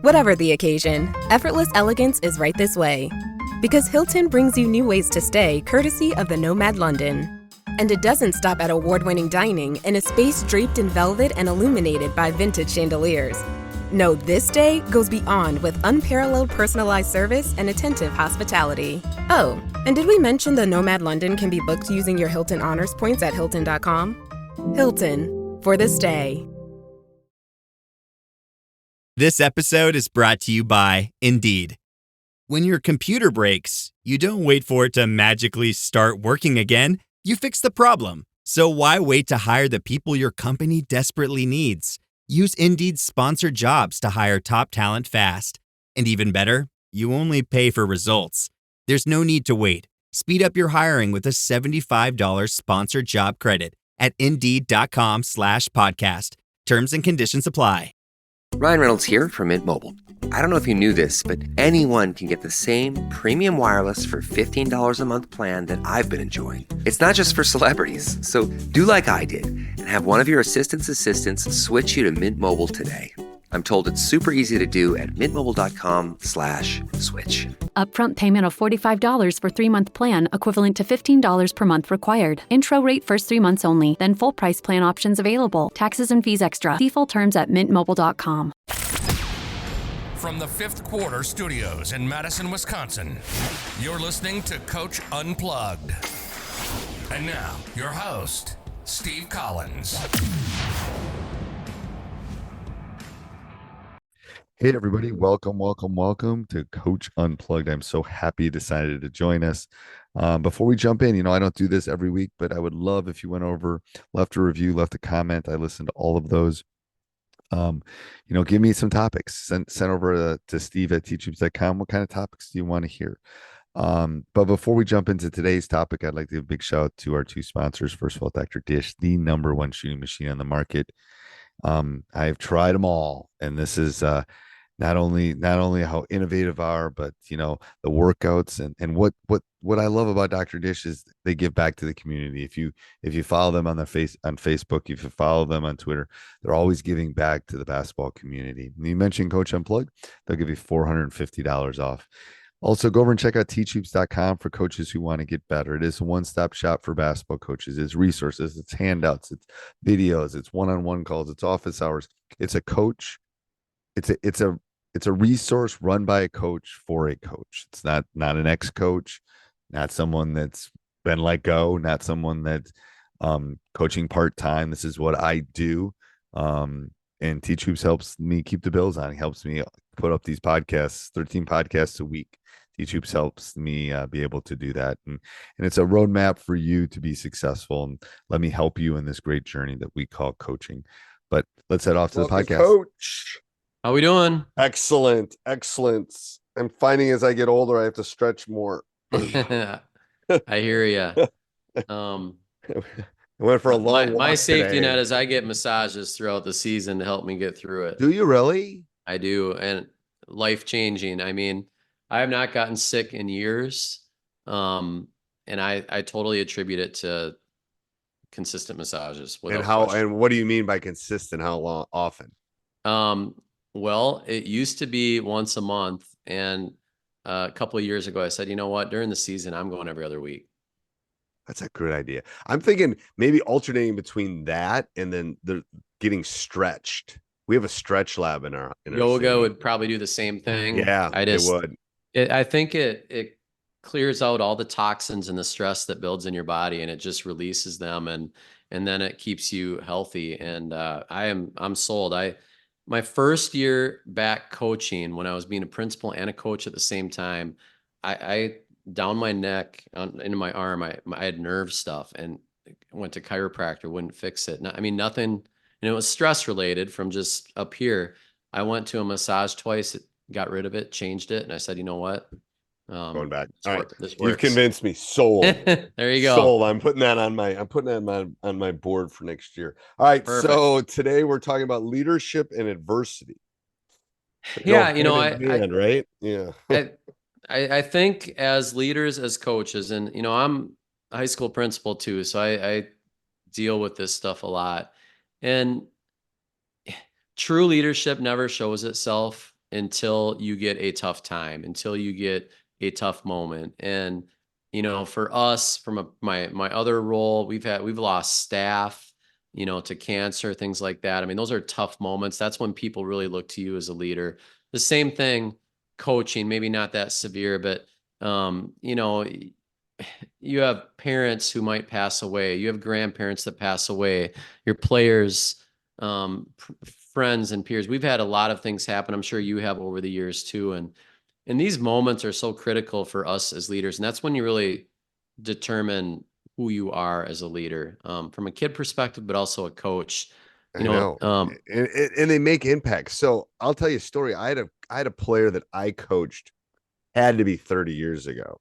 Whatever the occasion, effortless elegance is right this way. Because Hilton brings you new ways to stay courtesy of the Nomad London. And it doesn't stop at award-winning dining in a space draped in velvet and illuminated by vintage chandeliers. No, this day goes beyond with unparalleled personalized service and attentive hospitality. Oh, and did we mention the Nomad London can be booked using your Hilton Honors points at Hilton.com? Hilton, for the stay. This episode is brought to you by Indeed. When your computer breaks, you don't wait for it to magically start working again. You fix the problem. So why wait to hire the people your company desperately needs? Use Indeed's sponsored jobs to hire top talent fast. And even better, you only pay for results. There's no need to wait. Speed up your hiring with a $75 sponsored job credit at Indeed.com/podcast. Terms and conditions apply. Ryan Reynolds here from Mint Mobile. I don't know if you knew this, but anyone can get the same premium wireless for $15 a month plan that I've been enjoying. It's not just for celebrities. So do like I did and have one of your assistants switch you to Mint Mobile today. I'm told it's super easy to do at mintmobile.com/switch. Upfront payment of $45 for 3-month plan, equivalent to $15 per month required. Intro rate first 3 months only, then full price plan options available. Taxes and fees extra. See full terms at mintmobile.com. From the Fifth Quarter Studios in Madison, Wisconsin, you're listening to Coach Unplugged. And now, your host, Steve Collins. Hey everybody, welcome to Coach Unplugged. I'm so happy you decided to join us. Before we jump in, I don't do this every week, but I would love if you went over, left a review, left a comment. I listen to all of those. Give me some topics. Send over to Steve at teachhoops.com. What kind of topics do you want to hear? But before we jump into today's topic, I'd like to give a big shout out to our two sponsors. First of all, Dr. Dish, the #1 shooting machine on the market. I've tried them all, and this is not only how innovative are, but the workouts and what I love about Dr. Dish is they give back to the community. If you follow them on Facebook, if you follow them on Twitter, they're always giving back to the basketball community. And you mentioned Coach Unplugged, they'll give you $450 off. Also, go over and check out teachhoops.com for coaches who want to get better. It is a one-stop shop for basketball coaches. It's resources, it's handouts, it's videos, it's one-on-one calls, it's office hours. It's a coach. It's a resource run by a coach for a coach. It's not an ex-coach, not someone that's been let go, not someone that's coaching part-time. This is what I do. And Teach Hoops helps me keep the bills on. It helps me put up these podcasts, 13 podcasts a week. Teach Hoops helps me be able to do that. And it's a roadmap for you to be successful. And let me help you in this great journey that we call coaching. But let's head off to the podcast. Coach. How we doing? Excellent. I'm finding as I get older, I have to stretch more. I hear you. I went for a long walk my safety today. net is I get massages throughout the season to help me get through it. Do you really? I do. And life-changing. I mean, I have not gotten sick in years. And I totally attribute it to consistent massages. And what do you mean by consistent? How long, often? Well, it used to be once a month. And a couple of years ago, I said, you know what, during the season, I'm going every other week. That's a good idea. I'm thinking maybe alternating between that and then the getting stretched. We have a stretch lab in our yoga city. would probably do the same thing. Yeah, it would. I think it clears out all the toxins and the stress that builds in your body, and it just releases them, and then it keeps you healthy. And I'm sold. My first year back coaching, when I was being a principal and a coach at the same time, I down my neck into my arm, I had nerve stuff and went to chiropractor, wouldn't fix it. Nothing, and it was stress related from just up here. I went to a massage twice, it got rid of it, changed it. And I said, you know what? Going back. All right. You've convinced me. Sold. There you go. Sold. I'm putting that on my board for next year. All right. Perfect. So today we're talking about leadership and adversity. Yeah. Right. Yeah. I think as leaders, as coaches, and, I'm a high school principal too. So I deal with this stuff a lot, and true leadership never shows itself until you get a tough time, until you get a tough moment. And, for us, from my other role, we've lost staff, to cancer, things like that. I mean, those are tough moments. That's when people really look to you as a leader. The same thing, coaching, maybe not that severe, but, you have parents who might pass away. You have grandparents that pass away, your players, friends and peers. We've had a lot of things happen. I'm sure you have over the years too. And these moments are so critical for us as leaders. And that's when you really determine who you are as a leader, from a kid perspective, but also a coach. I know. And they make impacts. So I'll tell you a story. I had a player that I coached, had to be 30 years ago,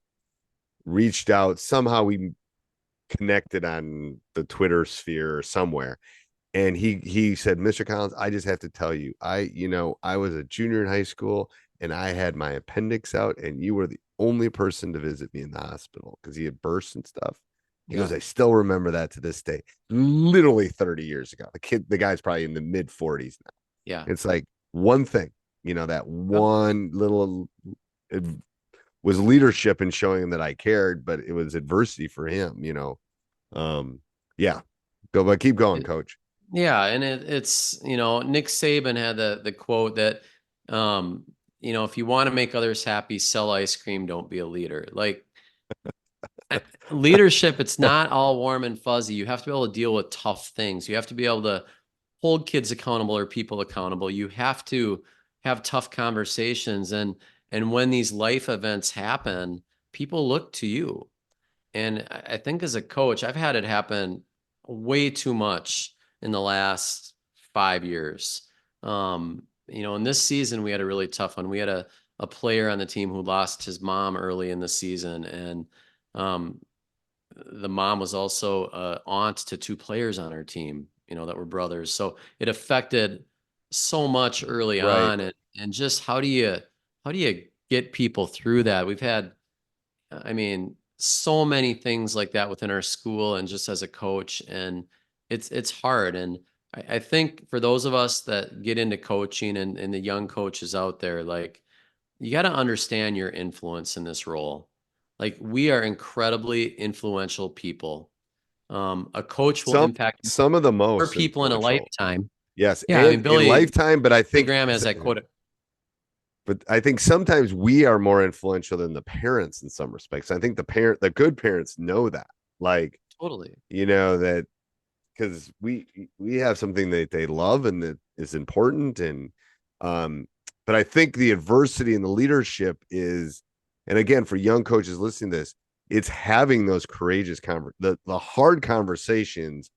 reached out. Somehow we connected on the Twitter sphere or somewhere. And he said, Mr. Collins, I just have to tell you, I was a junior in high school and I had my appendix out and you were the only person to visit me in the hospital because he had burst and stuff. He goes, I still remember that to this day, literally 30 years ago. The guy's probably in the mid 40s now. Yeah. It's like one thing, that one little, it was leadership in showing him that I cared, but it was adversity for him, yeah. Go, but keep going, coach. Yeah. And it's, Nick Saban had the quote that, if you want to make others happy, sell ice cream, don't be a leader. Like, leadership, it's not all warm and fuzzy. You have to be able to deal with tough things. You have to be able to hold kids accountable or people accountable. You have to have tough conversations. And when these life events happen, people look to you. And I think as a coach, I've had it happen way too much in the last 5 years. In this season, we had a really tough one. We had a player on the team who lost his mom early in the season. And the mom was also an aunt to 2 players on our team, that were brothers. So it affected so much early on. And just how do you get people through that? We've had, so many things like that within our school and just as a coach, and it's hard. And I think for those of us that get into coaching and the young coaches out there, like, you got to understand your influence in this role. Like, we are incredibly influential people. A coach will impact some of the more most people in a lifetime. Yes. Yeah. In lifetime, but I think Graham has that quote. But I think sometimes we are more influential than the parents in some respects. I think the good parents know that, like, Totally, that because we have something that they love and that is important. And, but I think the adversity and the leadership is, and again, for young coaches listening to this, it's having those courageous the hard conversations.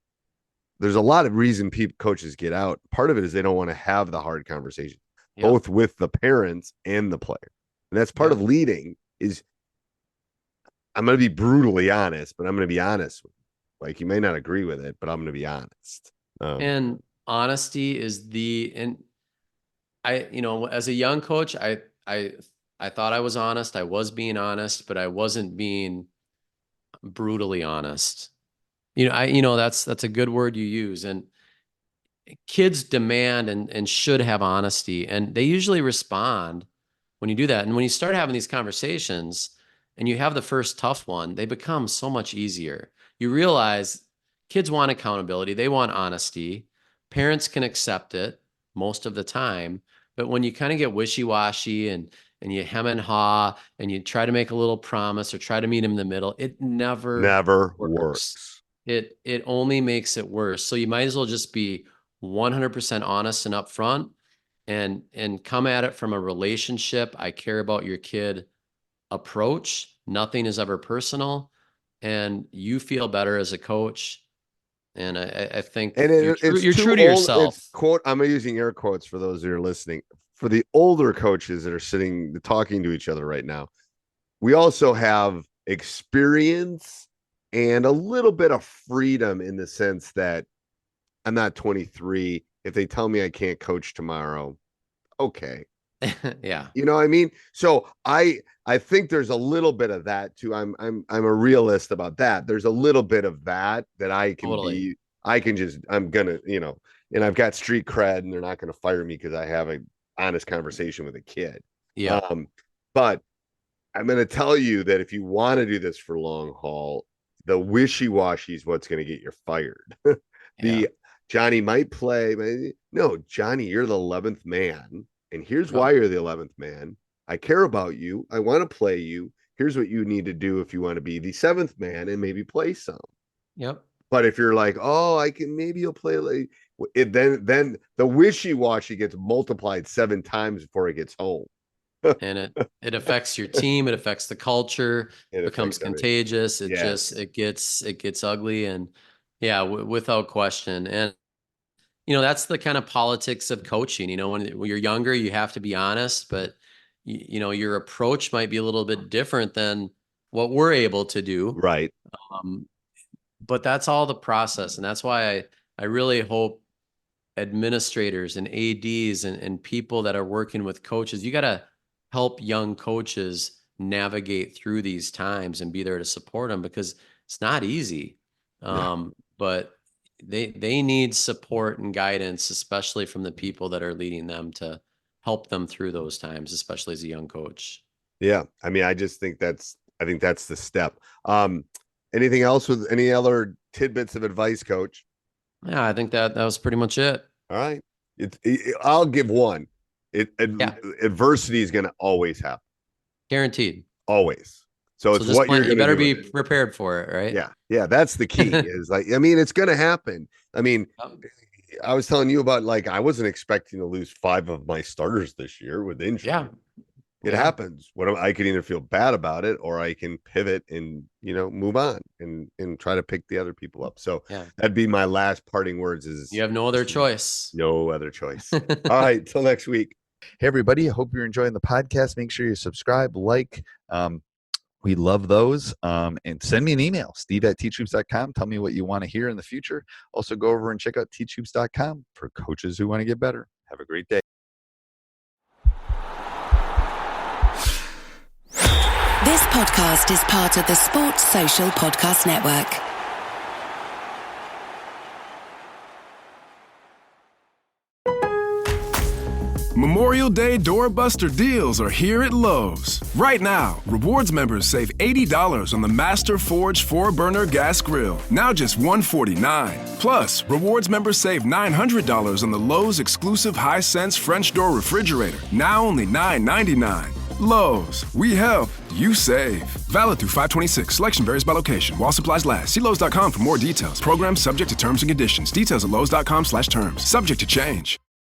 There's a lot of reason coaches get out. Part of it is they don't want to have the hard conversation, both with the parents and the player. And that's part of leading is, I'm going to be brutally honest, but I'm going to be honest. Like, you may not agree with it, but I'm going to be honest. And honesty is and I, as a young coach, I thought I was honest. I was being honest, but I wasn't being brutally honest. That's a good word you use. And kids demand and should have honesty, and they usually respond when you do that. And when you start having these conversations and you have the first tough one, they become so much easier. You realize kids want accountability. They want honesty. Parents can accept it most of the time. But when you kind of get wishy-washy and you hem and haw and you try to make a little promise or try to meet them in the middle, it never works. It only makes it worse. So you might as well just be 100% honest and upfront and come at it from a relationship. I care about your kid approach. Nothing is ever personal, and you feel better as a coach. And I think you're true to yourself. I'm using air quotes for those that are listening. For the older coaches that are talking to each other right now, we also have experience and a little bit of freedom in the sense that I'm not 23. If they tell me I can't coach tomorrow, okay. Yeah. You know what I mean? So I think there's a little bit of that too. I'm a realist about that. There's a little bit of that I can Totally. I'm gonna, and I've got street cred and they're not gonna fire me because I have honest conversation with a kid. Yeah. But I'm going to tell you that if you want to do this for long haul, the wishy-washy is what's going to get you fired. Johnny might play. No, Johnny, you're the 11th man. And here's why you're the 11th man. I care about you. I want to play you. Here's what you need to do if you want to be the 7th man and maybe play some. Yep. But if you're like, oh, I can, maybe you'll play like it, then the wishy-washy gets multiplied 7 times before it gets home. And it affects your team. It affects the culture. It becomes contagious. It it gets ugly. And without question. And, that's the kind of politics of coaching. When you're younger, you have to be honest, but your approach might be a little bit different than what we're able to do. Right. But that's all the process. And that's why I really hope administrators and ADs and people that are working with coaches, you got to help young coaches navigate through these times and be there to support them, because it's not easy. But they need support and guidance, especially from the people that are leading them, to help them through those times, especially as a young coach. Yeah. I mean, I think that's the step. Anything else with any other tidbits of advice, Coach? Yeah, I think that was pretty much it. All right. I'll give one. Adversity is going to always happen. Guaranteed. Always. So it's what you better be prepared for it, right? Yeah. Yeah. That's the key. Is it's going to happen. I mean, I was telling you about, I wasn't expecting to lose 5 of my starters this year with injury. Yeah. It happens. I can either feel bad about it, or I can pivot and, move on and try to pick the other people up. So that'd be my last parting words. Is you have no other choice. No other choice. All right. Till next week. Hey, everybody. I hope you're enjoying the podcast. Make sure you subscribe, we love those. And send me an email, steve@teachhoops.com. Tell me what you want to hear in the future. Also, go over and check out teachhoops.com for coaches who want to get better. Have a great day. This podcast is part of the Sports Social Podcast Network. Memorial Day doorbuster deals are here at Lowe's. Right now, Rewards members save $80 on the Master Forge 4-burner gas grill, now just $149. Plus, Rewards members save $900 on the Lowe's exclusive Hisense French door refrigerator, now only $999. Lowe's, we help, you save. Valid through 5/26. Selection varies by location. While supplies last. See Lowe's.com for more details. Program subject to terms and conditions. Details at Lowe's.com/terms. Subject to change.